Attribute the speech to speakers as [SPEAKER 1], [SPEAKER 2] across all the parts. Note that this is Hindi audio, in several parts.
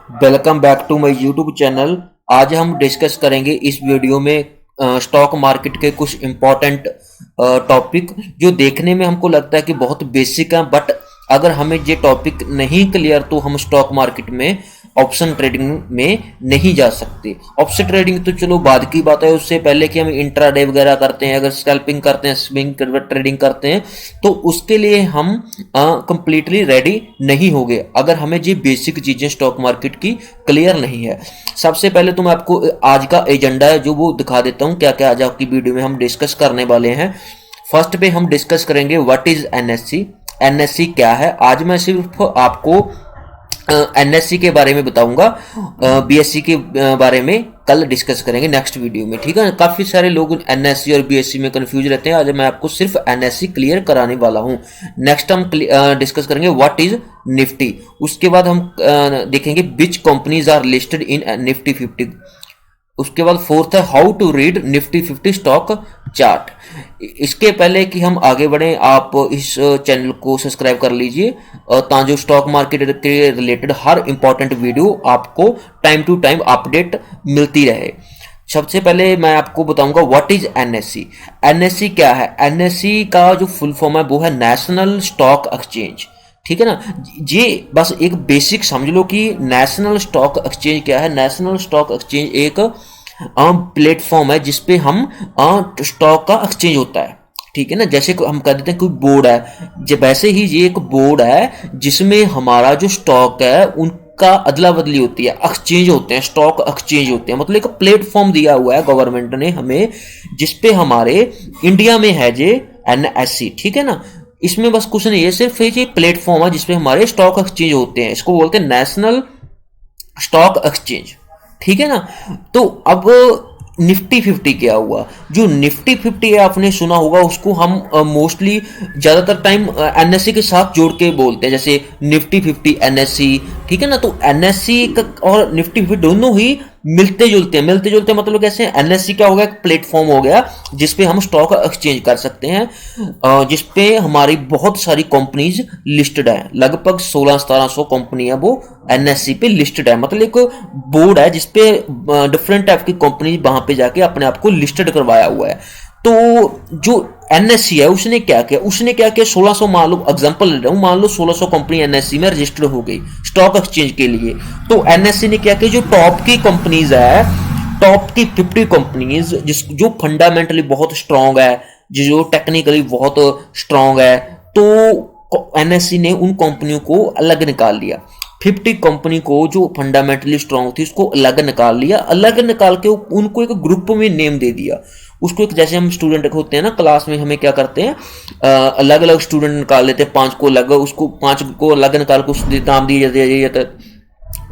[SPEAKER 1] Welcome back to my YouTube channel. आज हम डिस्कस करेंगे इस वीडियो में स्टॉक मार्केट के कुछ इम्पोर्टेंट टॉपिक जो देखने में हमको लगता है कि बहुत बेसिक है, बट अगर हमें ये टॉपिक नहीं क्लियर तो हम स्टॉक मार्केट में ऑप्शन ट्रेडिंग में नहीं जा सकते। ऑप्शन ट्रेडिंग तो चलो बाद की बात है, उससे पहले कि हम इंट्राडे वगैरह करते हैं, अगर स्कैल्पिंग करते हैं, स्विंग ट्रेडिंग करते हैं, तो उसके लिए हम कंप्लीटली रेडी नहीं होंगे अगर हमें ये बेसिक चीजें स्टॉक मार्केट की क्लियर नहीं है। सबसे पहले तो मैं आपको आज का एजेंडा है जो वो दिखा देता हूं, क्या क्या आज आपकी वीडियो में हम डिस्कस करने वाले हैं। फर्स्ट पे हम डिस्कस करेंगे व्हाट इज एनएससी। एनएससी क्या है। आज मैं सिर्फ आपको एनएससी के बारे में बताऊंगा, बीएससी के बारे में कल डिस्कस करेंगे नेक्स्ट वीडियो में, ठीक है। काफी सारे लोग एनएससी और बीएससी में कंफ्यूज रहते हैं, आज मैं आपको सिर्फ एनएससी क्लियर कराने वाला हूं। नेक्स्ट हम डिस्कस करेंगे व्हाट इज निफ्टी। उसके बाद हम देखेंगे which companies are listed in Nifty 50। उसके बाद फोर्थ है how to read Nifty 50 stock chart. इसके पहले कि हम आगे बढ़े, आप इस चैनल को सब्सक्राइब कर लीजिए ताकि स्टॉक मार्केट के रिलेटेड हर इंपॉर्टेंट वीडियो आपको टाइम टू टाइम अपडेट मिलती रहे। सबसे पहले मैं आपको बताऊंगा व्हाट इज एनएससी। एनएससी क्या है। एनएससी का जो फुल फॉर्म है वो है नेशनल स्टॉक एक्सचेंज, ठीक है ना। ये बस एक बेसिक समझ लो कि नेशनल स्टॉक एक्सचेंज क्या है। नेशनल स्टॉक एक्सचेंज एक प्लेटफॉर्म है जिसपे हम स्टॉक का एक्सचेंज होता है, ठीक है ना। जैसे हम कह देते हैं कोई बोर्ड है, जब वैसे ही ये एक बोर्ड है जिसमें हमारा जो स्टॉक है उनका अदला बदली होती है, एक्सचेंज होते हैं, स्टॉक एक्सचेंज होते हैं। मतलब एक प्लेटफॉर्म दिया हुआ है गवर्नमेंट ने हमें, जिसपे हमारे इंडिया में है जे एनएससी, ठीक है ना। इसमें बस कुछ नहीं है, सिर्फ ये प्लेटफॉर्म है जिसपे हमारे स्टॉक एक्सचेंज होते हैं। इसको बोलते हैं नेशनल स्टॉक एक्सचेंज, ठीक है ना। तो अब निफ्टी 50 क्या हुआ। जो निफ्टी 50 है आपने सुना होगा, उसको हम मोस्टली ज्यादातर टाइम एनएससी के साथ जोड़ के बोलते हैं, जैसे निफ्टी 50 एनएससी, ठीक है ना। तो एनएससी और निफ्टी 50 दोनों ही मिलते जुलते हैं। मिलते जुलते मतलब कैसे। एनएससी क्या हो गया, एक प्लेटफॉर्म हो गया जिसपे हम स्टॉक एक्सचेंज कर सकते हैं, जिसपे हमारी बहुत सारी कंपनीज लिस्टेड है। लगभग 1600-1700 कंपनी है वो एनएससी पे लिस्टेड है। मतलब एक बोर्ड है जिसपे डिफरेंट टाइप की कंपनी वहां पे जाके अपने आप को लिस्टेड करवाया हुआ है। तो जो एनएससी है उसने क्या किया, 1600, मान लो एग्जांपल ले रहा हूं, मान लो 1600 कंपनी एनएससी में रजिस्टर्ड हो गई स्टॉक एक्सचेंज के लिए। तो एनएससी ने क्या किया, जो टॉप की कंपनीज है, टॉप की 50 कंपनीज जो फंडामेंटली बहुत स्ट्रांग है, जो टेक्निकली बहुत स्ट्रांग है, तो एनएससी ने उन कंपनियों को अलग निकाल लिया। 50 कंपनी को जो फंडामेंटली स्ट्रांग थी उसको अलग निकाल लिया। अलग निकाल के उनको एक ग्रुप में नेम दे दिया। उसको एक, जैसे हम स्टूडेंट होते हैं ना क्लास में, हमें क्या करते हैं, अलग अलग स्टूडेंट निकाल लेते हैं, 5 को अलग, उसको 5 को अलग निकाल के उसको नाम दिए जाते हैं,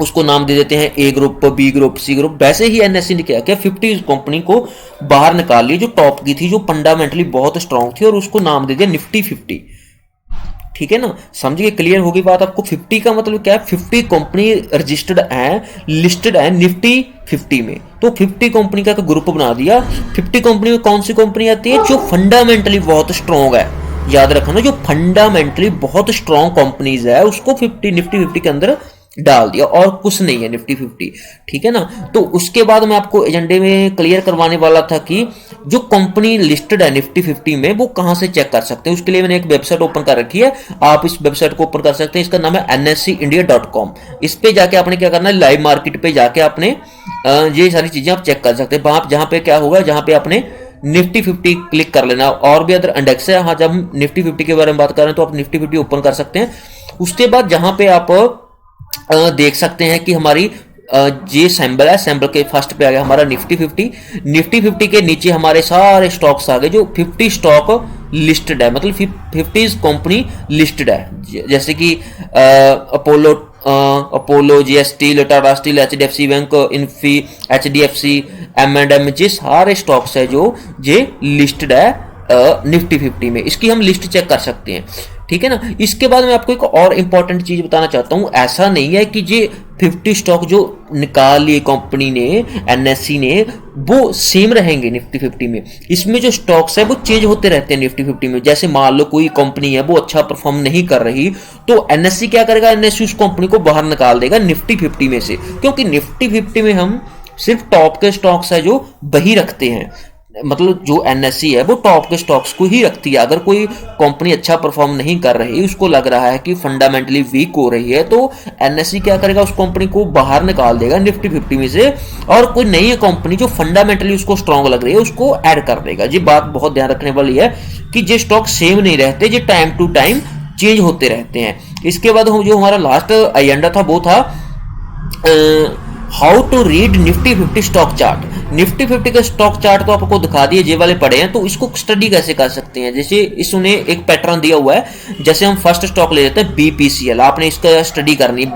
[SPEAKER 1] उसको नाम दे देते हैं A group, B group, C group. वैसे ही एनएससी ने क्या किया, 50 कंपनी को बाहर निकाल ली जो टॉप की थी, जो फंडामेंटली बहुत स्ट्रांग थी, और उसको नाम दे दिया निफ्टी 50, ठीक है ना। समझिए, क्लियर होगी बात आपको। 50 का मतलब क्या है, 50 कंपनी रजिस्टर्ड है, लिस्टेड है निफ्टी 50 में। तो 50 कंपनी का ग्रुप बना दिया। 50 कंपनी में कौन सी कंपनी आती है, जो फंडामेंटली बहुत स्ट्रांग है। याद रखना, जो फंडामेंटली बहुत स्ट्रांग कंपनीज है उसको निफ्टी 50 के अंदर डाल दिया, और कुछ नहीं है निफ्टी 50, ठीक है ना। तो उसके बाद मैं आपको एजेंडे में क्लियर करवाने वाला था कि जो कंपनी लिस्टेड है निफ्टी 50 में वो कहां से चेक कर सकते हैं। उसके लिए मैंने एक वेबसाइट ओपन कर रखी है, आप इस वेबसाइट को ओपन कर सकते हैं। इसका नाम है nseIndia.com। इस पे जाके आपने क्या करना है, लाइव मार्केट पे जाके आपने ये सारी चीजें आप चेक कर सकते हैं। वहां जहां पे क्या होगा, जहां पे आपने निफ्टी 50 क्लिक कर लेना। और भी अदर इंडेक्स है, हाँ, जब हम निफ्टी 50 के बारे में बात कर रहे हैं तो आप निफ्टी 50 ओपन कर सकते हैं। उसके बाद जहां पे आप देख सकते हैं कि हमारी ये सैंबल है, सैंबल के फर्स्ट पे आ गया हमारा निफ्टी 50। निफ्टी 50 के नीचे हमारे सारे स्टॉक्स आ गए, जो 50 स्टॉक लिस्टेड है, मतलब 50 कंपनी लिस्टेड है। जैसे कि Apollo, GS steel, Tata steel, HDFC bank, Infy, HDFC, M&M, ये सारे स्टॉक्स है जो ये लिस्टेड है निफ्टी 50 में। इसकी हम लिस्ट चेक कर सकते हैं, ठीक है ना। इसके बाद मैं आपको एक और इंपॉर्टेंट चीज बताना चाहता हूं। ऐसा नहीं है कि ये 50 स्टॉक जो निकाल लिए कंपनी ने, एनएससी ने, वो सेम रहेंगे निफ्टी 50 में। इसमें जो स्टॉक्स है वो चेंज होते रहते हैं निफ्टी 50 में। जैसे मान लो कोई कंपनी है वो अच्छा परफॉर्म नहीं कर रही, तो एनएससी क्या करेगा, एनएससी उस कंपनी को बाहर निकाल देगा निफ्टी 50 में से, क्योंकि निफ्टी 50 में हम सिर्फ टॉप के स्टॉक्स है जो वही रखते हैं। मतलब जो एनएससी है वो टॉप के स्टॉक्स को ही रखती है। अगर कोई कंपनी अच्छा परफॉर्म नहीं कर रही, उसको लग रहा है कि फंडामेंटली वीक हो रही है, तो एनएससी क्या करेगा, उस कंपनी को बाहर निकाल देगा निफ्टी 50 में से, और कोई नई कंपनी जो फंडामेंटली उसको स्ट्रांग लग रही है उसको ऐड कर देगा। ये बात बहुत ध्यान रखने वाली है कि ये स्टॉक सेम नहीं रहते, ये टाइम टू टाइम चेंज होते रहते हैं। इसके बाद जो हमारा लास्ट एजेंडा था वो था how to read Nifty 50 stock chart. Nifty 50 का स्टॉक चार्ट तो आपको दिखा दिए, जे वाले पड़े हैं, तो इसको स्टडी कैसे कर सकते हैं। जैसे इसने एक पैटर्न दिया हुआ है, जैसे हम फर्स्ट स्टॉक ले लेते हैं बीपीसीएल, आपने इसका स्टडी करनी है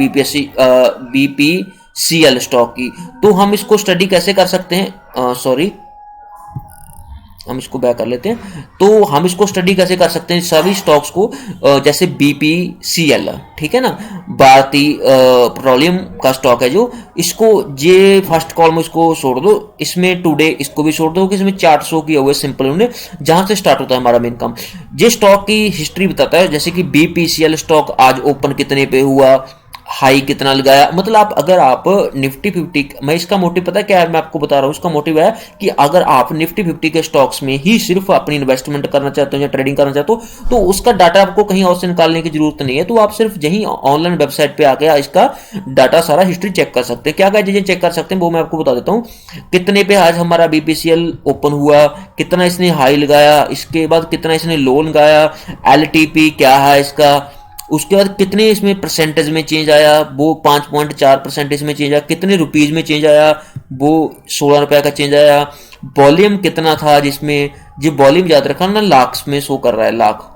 [SPEAKER 1] बीपीसीएल स्टॉक की। तो हम इसको स्टडी कैसे कर सकते हैं, सॉरी हम इसको बैक कर लेते हैं। तो हम इसको स्टडी कैसे कर सकते हैं सभी स्टॉक्स को, जैसे बीपीसीएल, ठीक है ना, भारतीय पेट्रोलियम का स्टॉक है जो, इसको जे फर्स्ट कॉल में इसको छोड़ दो, इसमें टुडे इसको भी छोड़ दो कि इसमें चार्ट शो किया हुआ है सिंपल उन्हें, जहां से स्टार्ट होता है हमारा मेन काम। ये स्टॉक की हिस्ट्री बताता है, जैसे कि बीपीसीएल स्टॉक आज ओपन कितने पे हुआ, हाई कितना लगाया। मतलब अगर आप निफ्टी 50, मैं इसका मोटिव पता है क्या है, मैं आपको बता रहा हूँ। इसका मोटिव है कि अगर आप निफ्टी 50 के स्टॉक्स में ही सिर्फ अपनी इन्वेस्टमेंट करना चाहते हो या ट्रेडिंग करना चाहते हो, तो उसका डाटा आपको कहीं और से निकालने की जरूरत नहीं है। तो आप सिर्फ यही ऑनलाइन वेबसाइट पे आके इसका डाटा सारा हिस्ट्री चेक कर सकते हैं। क्या क्या चीजें चेक कर सकते हैं वो मैं आपको बता देता हूँ। कितने पे आज हमारा बीपीसीएल ओपन हुआ, कितना इसने हाई लगाया, इसके बाद कितना इसने लो लगाया, एलटीपी क्या है इसका, उसके बाद कितने इसमें परसेंटेज में चेंज आया, वो 5.4% में चेंज आया, कितने रुपीज में चेंज आया, वो 16 रुपए का चेंज आया, वॉल्यूम कितना था, जिसमें जो वॉल्यूम याद रखा ना, लाख में शो कर रहा है, लाख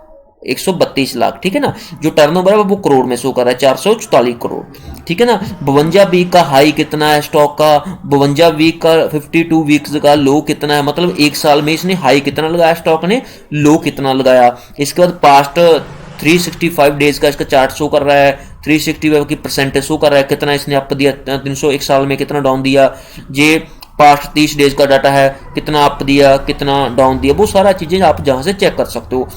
[SPEAKER 1] 132 लाख, ठीक है ना। जो टर्नओवर है वो करोड़ में शो कर रहा है, 444 करोड़, ठीक है ना। 52 वीक का हाई कितना है स्टॉक का, 52 वीक का 52 वीक्स का लो कितना है, मतलब एक साल में इसने हाई कितना लगाया स्टॉक ने, लो कितना लगाया। इसके बाद पास्ट 365 डेज का इसका चार्ट शो कर रहा है, 365 की परसेंटेज शो कर रहा है, कितना इसने अप दिया, 301 साल में कितना डाउन दिया। ये पास्ट 30 डेज का डाटा है, कितना अप दिया, कितना डाउन दिया, वो सारा चीजें आप जहां से चेक कर सकते हो।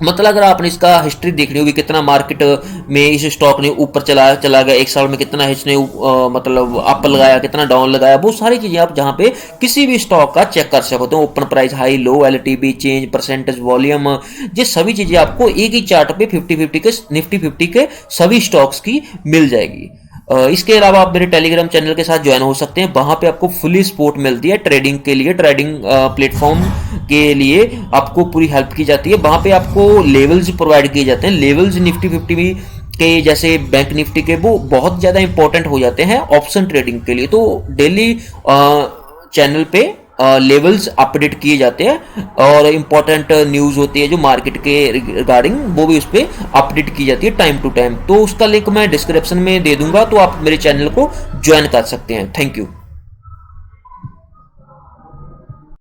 [SPEAKER 1] मतलब अगर आपने इसका हिस्ट्री देखनी होगी, कितना मार्केट में इस स्टॉक ने ऊपर चला गया एक साल में, कितना इसने मतलब अप लगाया, कितना डाउन लगाया, वो सारी चीजें आप जहां पे किसी भी स्टॉक का चेक कर सकते हो। Open price, high low, LTP, change, percentage, volume, ये सभी चीजें आपको एक ही चार्ट पे निफ्टी 50 के सभी स्टॉक्स की मिल जाएगी। इसके अलावा आप मेरे टेलीग्राम चैनल के साथ ज्वाइन हो सकते हैं, वहां पे आपको फुली सपोर्ट मिलती है ट्रेडिंग के लिए, ट्रेडिंग प्लेटफॉर्म के लिए आपको पूरी हेल्प की जाती है। वहां पे आपको लेवल्स प्रोवाइड किए जाते हैं। लेवल्स निफ्टी 50 के जैसे बैंक निफ्टी के वो बहुत ज्यादा इंपॉर्टेंट हो जाते हैं ऑप्शन ट्रेडिंग के लिए। तो डेली चैनल पे लेवल्स अपडेट किए जाते हैं और इंपॉर्टेंट न्यूज होती है जो मार्केट के रिगार्डिंग, वो भी उस पर अपडेट की जाती है टाइम टू टाइम। तो उसका लिंक मैं डिस्क्रिप्शन में दे दूंगा, तो आप मेरे चैनल को ज्वाइन कर सकते हैं। Thank you.